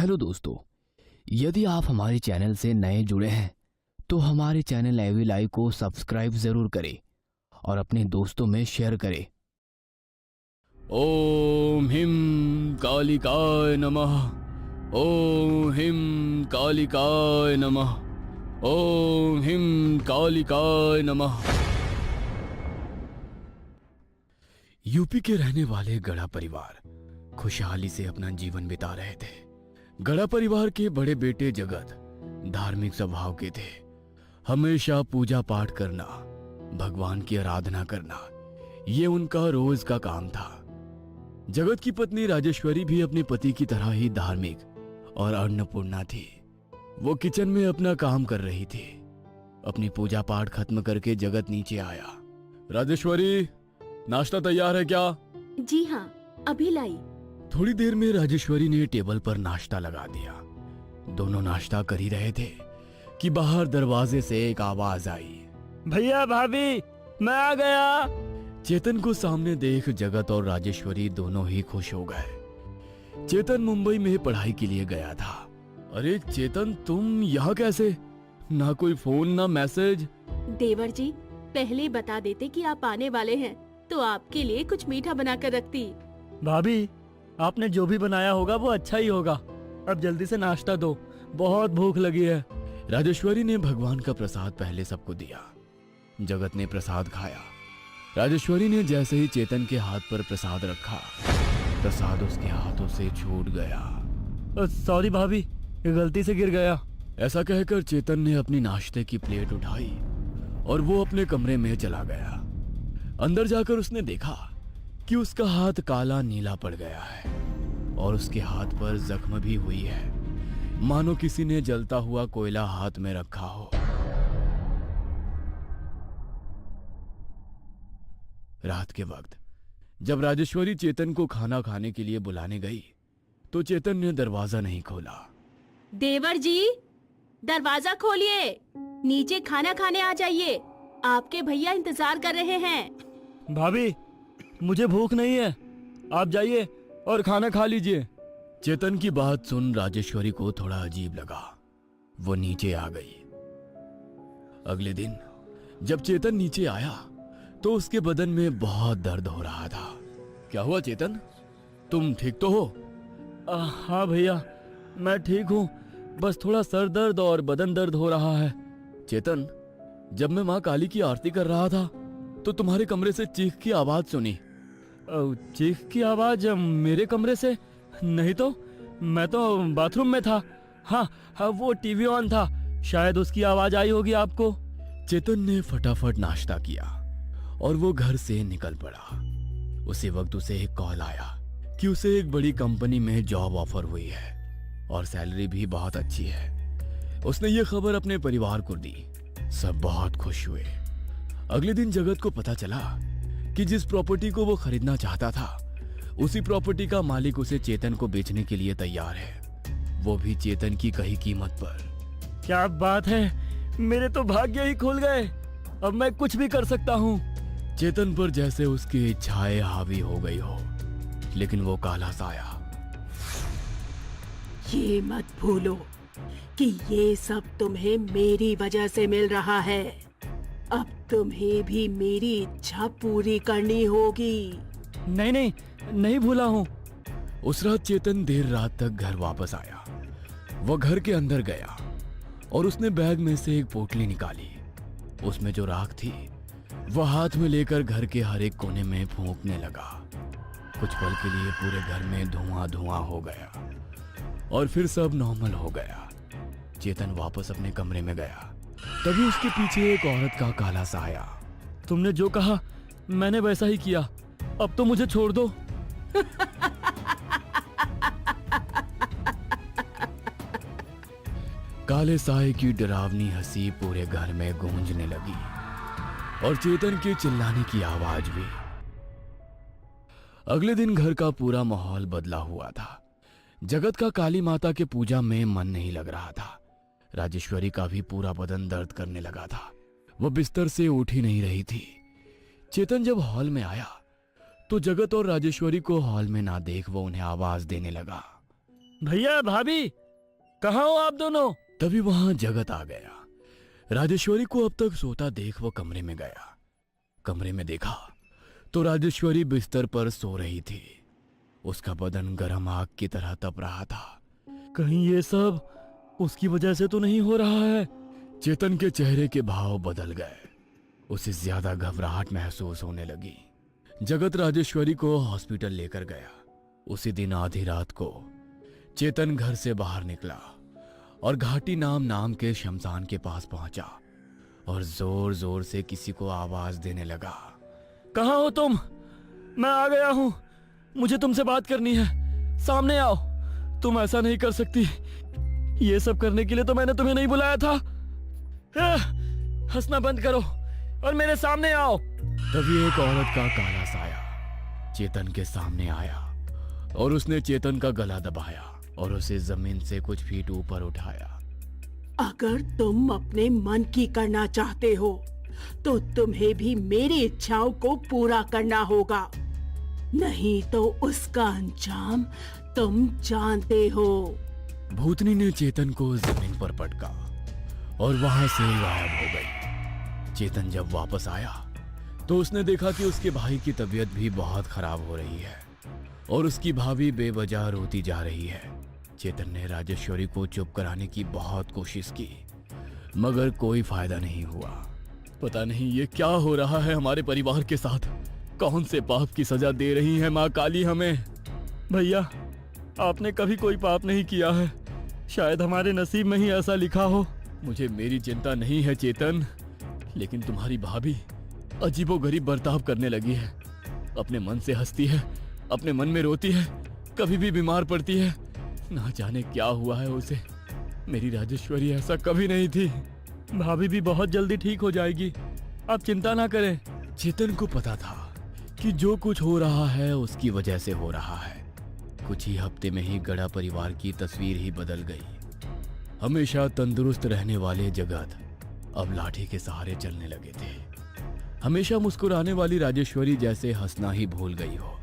Hello दोस्तों, यदि आप हमारे चैनल से नए जुड़े हैं तो हमारे चैनल एवी लाइव को सब्सक्राइब जरूर करें और अपने दोस्तों में शेयर करें। ओम हिम कालिकाय नमः। ओम हिम कालिकाय नमः। ओम हिम कालिकाय नमः। यूपी के रहने वाले गढ़ा परिवार खुशहाली से अपना जीवन बिता रहे थे। गढ़ा परिवार के बड़े बेटे जगत धार्मिक स्वभाव के थे। हमेशा पूजा पाठ करना, भगवान की आराधना करना, ये उनका रोज का काम था। जगत की पत्नी राजेश्वरी भी अपने पति की तरह ही धार्मिक और अन्नपूर्णा थी। वो किचन में अपना काम कर रही थी। अपनी पूजा पाठ खत्म करके जगत नीचे आया। राजेश्वरी, नाश्ता तैयार है क्या? जी हाँ, अभी लाई। थोड़ी देर में राजेश्वरी ने टेबल पर नाश्ता लगा दिया। दोनों नाश्ता कर ही रहे थे कि बाहर दरवाजे से एक आवाज आई। भैया भाभी, मैं आ गया। चेतन को सामने देख जगत और राजेश्वरी दोनों ही खुश हो गए। चेतन मुंबई में पढ़ाई के लिए गया था। अरे चेतन, तुम यहाँ कैसे? ना कोई फोन ना मैसेज। देवर जी, पहले बता देते कि आप आने वाले हैं तो आपके लिए कुछ मीठा बना कर रखती। भाभी, आपने जो भी बनाया होगा वो अच्छा ही होगा। अब जल्दी से नाश्ता दो, बहुत भूख लगी है। राजेश्वरी ने भगवान का प्रसाद पहले सबको दिया। जगत ने प्रसाद खाया। राजेश्वरी ने जैसे ही चेतन के हाथ पर प्रसाद रखा, प्रसाद उसके हाथों से छूट गया। सॉरी भाभी, ये गलती से गिर गया। ऐसा कहकर चेतन ने अपनी नाश्ते की प्लेट उठाई और वो अपने कमरे में चला गया। अंदर जाकर उसने देखा कि उसका हाथ काला नीला पड़ गया है और उसके हाथ पर जख्म भी हुई है, मानो किसी ने जलता हुआ कोयला हाथ में रखा हो। रात के वक्त जब राजेश्वरी चेतन को खाना खाने के लिए बुलाने गई तो चेतन ने दरवाजा नहीं खोला। देवर जी, दरवाजा खोलिए, नीचे खाना खाने आ जाइए, आपके भैया इंतजार कर रहे हैं। भाभी, मुझे भूख नहीं है, आप जाइए और खाना खा लीजिए। चेतन की बात सुन राजेश्वरी को थोड़ा अजीब लगा। वो नीचे आ गई। अगले दिन जब चेतन नीचे आया तो उसके बदन में बहुत दर्द हो रहा था। क्या हुआ चेतन, तुम ठीक तो हो? हाँ भैया, मैं ठीक हूँ, बस थोड़ा सर दर्द और बदन दर्द हो रहा है। चेतन, जब मैं माँ काली की आरती कर रहा था तो तुम्हारे कमरे से चीख की आवाज सुनी। चीख की आवाज मेरे कमरे से? नहीं तो, मैं तो बाथरूम में था। हाँ, वो टीवी ऑन था, शायद उसकी आवाज आई होगी आपको। चेतन ने फटाफट नाश्ता किया और वो घर से निकल पड़ा। उसी वक्त उसे एक कॉल आया कि उसे एक बड़ी कंपनी में जॉब ऑफर हुई है और सैलरी भी बहुत अच्छी है। उसने ये खबर अपने परिवार को दी। सब बहुत खुश हुए। अगले दिन जगत को पता चला कि जिस प्रॉपर्टी को वो खरीदना चाहता था उसी प्रॉपर्टी का मालिक उसे चेतन को बेचने के लिए तैयार है, वो भी चेतन की कही कीमत पर। क्या बात है, मेरे तो भाग्य ही खुल गए, अब मैं कुछ भी कर सकता हूँ। चेतन पर जैसे उसकी इच्छाएं हावी हो गई हो, लेकिन वो काला साया। ये मत भूलो कि ये सब तुम्हें मेरी वजह से मिल रहा है। अब तुम्हें भी मेरी इच्छा पूरी करनी होगी। नहीं, नहीं भूला हूँ। उस रात चेतन देर रात तक घर वापस आया। वो घर के अंदर गया और उसने बैग में से एक पोटली निकाली। उसमें जो राख थी वह हाथ में लेकर घर के हर एक कोने में फूंकने लगा। कुछ पल के लिए पूरे घर में धुआं धुआं हो गया और फिर सब नॉर्मल हो गया। चेतन वापस अपने कमरे में गया। तभी उसके पीछे एक औरत का काला साया। तुमने जो कहा मैंने वैसा ही किया, अब तो मुझे छोड़ दो। काले साए की डरावनी हंसी पूरे घर में गूंजने लगी और चेतन के चिल्लाने की आवाज भी। अगले दिन घर का पूरा माहौल बदला हुआ था। जगत का काली माता के पूजा में मन नहीं लग रहा था। राजेश्वरी का भी पूरा बदन दर्द करने लगा था। वो बिस्तर से उठ ही नहीं रही थी। चेतन जब हॉल में आया तो जगत और राजेश्वरी को हॉल में ना देख वो उन्हें आवाज देने लगा। भैया भाभी, कहाँ हो आप दोनों? तभी वहां जगत आ गया। राजेश्वरी को अब तक सोता देख वो कमरे में गया। कमरे में देखा तो राजेश्वरी बिस्तर पर सो रही थी। उसका बदन गर्म आग की तरह तप रहा था। कहीं ये सब उसकी वजह से तो नहीं हो रहा है? चेतन के चेहरे के भाव बदल गए। उसे ज्यादा घबराहट महसूस होने लगी। जगत राजेश्वरी को हॉस्पिटल लेकर गया। उसी दिन आधी रात को चेतन घर से बाहर निकला और घाटी नाम के शमशान के पास पहुंचा और जोर जोर से किसी को आवाज देने लगा। कहाँ हो तुम? मैं आ गया हूँ, मुझे तुमसे बात करनी है, सामने आओ। तुम ऐसा नहीं कर सकती, ये सब करने के लिए तो मैंने तुम्हें नहीं बुलाया था। हंसना बंद करो और मेरे सामने आओ। तभी एक औरत का काला साया चेतन के सामने आया और उसने चेतन का गला दबाया और उसे जमीन से कुछ फीट ऊपर उठाया। अगर तुम अपने मन की करना चाहते हो तो तुम्हें भी मेरी इच्छाओं को पूरा करना होगा, नहीं तो उसका अंजाम तुम जानते हो। भूतनी ने चेतन को जमीन पर पटका और वहां से गायब हो गई। चेतन जब वापस आया तो उसने देखा कि उसके भाई की तबीयत भी बहुत खराब हो रही है और उसकी भाभी बेवजह रोती जा रही है। चेतन ने राजेश्वरी को चुप कराने की बहुत कोशिश की मगर कोई फायदा नहीं हुआ। पता नहीं ये क्या हो रहा है हमारे परिवार के साथ। कौन से पाप की सजा दे रही है माँ काली हमें। भैया, आपने कभी कोई पाप नहीं किया है, शायद हमारे नसीब में ही ऐसा लिखा हो। मुझे मेरी चिंता नहीं है चेतन, लेकिन तुम्हारी भाभी अजीबोगरीब बर्ताव करने लगी है। अपने मन से हंसती है, अपने मन में रोती है, कभी भी बीमार पड़ती है। ना जाने क्या हुआ है उसे। मेरी राजेश्वरी ऐसा कभी नहीं थी। भाभी भी बहुत जल्दी ठीक हो जाएगी, आप चिंता ना करें। चेतन को पता था कि जो कुछ हो रहा है उसकी वजह से हो रहा है। कुछ ही हफ्ते में ही गड़ा परिवार की तस्वीर ही बदल गई। हमेशा तंदुरुस्त रहने वाले जगत अब लाठी के सहारे चलने लगे थे। हमेशा मुस्कुराने वाली राजेश्वरी जैसे हंसना ही भूल गई हो।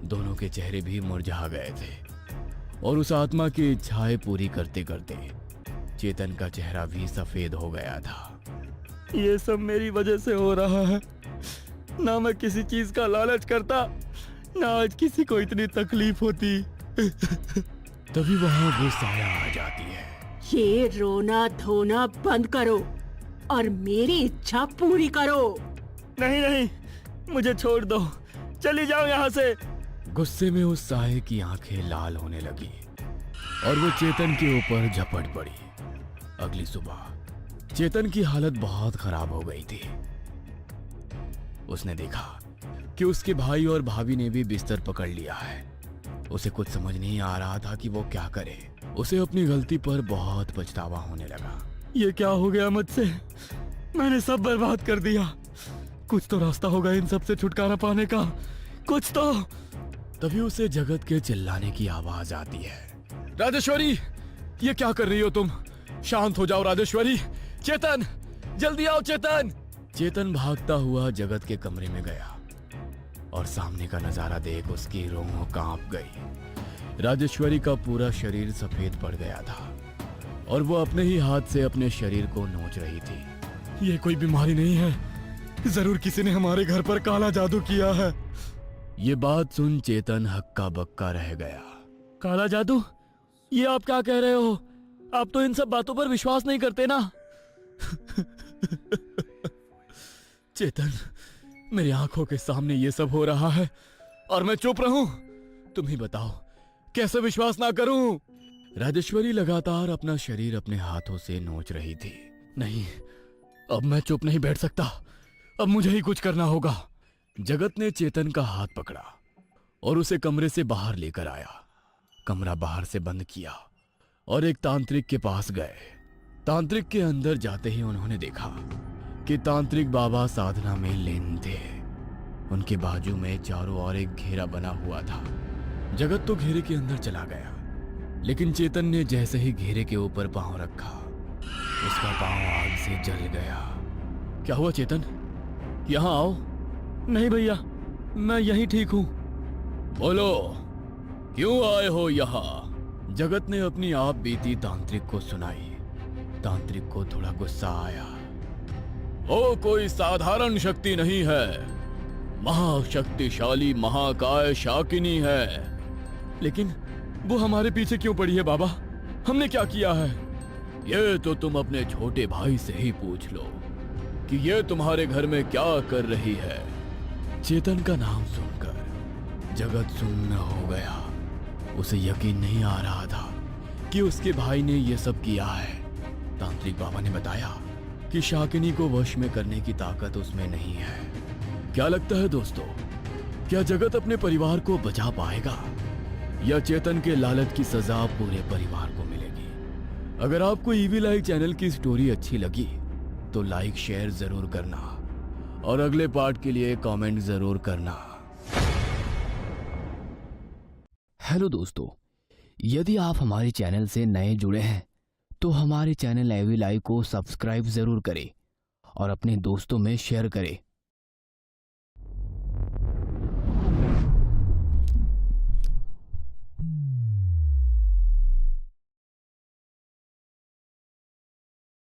दोनों के चेहरे भी मुरझा गए थे और उस आत्मा की इच्छाएं पूरी करते करते चेतन का चेहरा भी सफेद हो गया था। ये सब मेरी वजह से हो रहा है। ना मैं किसी चीज का लालच करता, ना आज किसी को इतनी तकलीफ होती। तभी वहां वो साया आ जाती है। ये रोना धोना बंद करो और मेरी इच्छा पूरी करो। नहीं नहीं, मुझे छोड़ दो, चली जाओ यहाँ से। गुस्से में उस साये की आंखें लाल होने लगी और वो चेतन के ऊपर झपट पड़ी। अगली सुबह चेतन की हालत बहुत खराब हो गई थी। उसने देखा कि उसके भाई और भाभी ने भी बिस्तर पकड़ लिया है। उसे कुछ समझ नहीं आ रहा था कि वो क्या करे। उसे अपनी गलती पर बहुत पछतावा होने लगा। ये क्या हो गया मुझसे? मैंने सब बर्बाद कर दिया। कुछ तो रास्ता होगा इन सब से छुटकारा पाने का, कुछ तो। तभी उसे जगत के चिल्लाने की आवाज आती है। राजेश्वरी, ये क्या कर रही हो तुम? शांत हो जाओ राजेश्वरी। चेतन, जल्दी आओ चेतन। चेतन भागता हुआ जगत के कमरे में गया और सामने का नजारा देख उसकी रूह कांप गई। राजेश्वरी का पूरा शरीर सफेद पड़ गया था और वो अपने ही हाथ से अपने शरीर को नोच रही थी। ये कोई बीमारी नहीं है, जरूर किसी ने हमारे घर पर काला जादू किया है। ये बात सुन चेतन हक्का बक्का रह गया। काला जादू? ये आप क्या कह रहे हो? आप तो इन सब बातों पर विश्वास नहीं करते ना। चेतन, मेरी आंखों के सामने ये सब हो रहा है और मैं चुप रहूं? तुम ही बताओ, कैसे विश्वास ना करूं? राजेश्वरी लगातार अपना शरीर अपने हाथों से नोच रही थी। नहीं, अब मैं चुप नहीं बैठ सकता, अब मुझे ही कुछ करना होगा। जगत ने चेतन का हाथ पकड़ा और उसे कमरे से बाहर लेकर आया। कमरा बाहर से बंद किया और एक तांत्रिक के पास गए। तांत्रिक के अंदर जाते ही उन्होंने देखा कि तांत्रिक बाबा साधना में लीन थे। उनके बाजू में चारों ओर एक घेरा बना हुआ था। जगत तो घेरे के अंदर चला गया, लेकिन चेतन ने जैसे ही घेरे के ऊपर पांव रखा, उसका पांव आग से जल गया। क्या हुआ चेतन? यहां आओ। नहीं भैया, मैं यहीं ठीक हूँ। बोलो, क्यों आए हो यहाँ? जगत ने अपनी आप बीती तांत्रिक को सुनाई। तांत्रिक को थोड़ा गुस्सा आया। वो कोई साधारण शक्ति नहीं है, महाशक्तिशाली महाकाय शाकिनी है। लेकिन वो हमारे पीछे क्यों पड़ी है बाबा? हमने क्या किया है? ये तो तुम अपने छोटे भाई से ही पूछ लो कि ये तुम्हारे घर में क्या कर रही है। चेतन का नाम सुनकर जगत सुन्न हो गया। उसे यकीन नहीं आ रहा था कि उसके भाई ने यह सब किया है। तांत्रिक बाबा ने बताया कि शाकिनी को वश में करने की ताकत उसमें नहीं है। क्या लगता है दोस्तों, क्या जगत अपने परिवार को बचा पाएगा या चेतन के लालच की सजा पूरे परिवार को मिलेगी? अगर आपको ईवी लाइक चैनल की स्टोरी अच्छी लगी तो लाइक शेयर जरूर करना और अगले पार्ट के लिए कमेंट जरूर करना। हेलो दोस्तों, यदि आप हमारे चैनल से नए जुड़े हैं तो हमारे चैनल ईवी लाइक को सब्सक्राइब जरूर करें और अपने दोस्तों में शेयर करें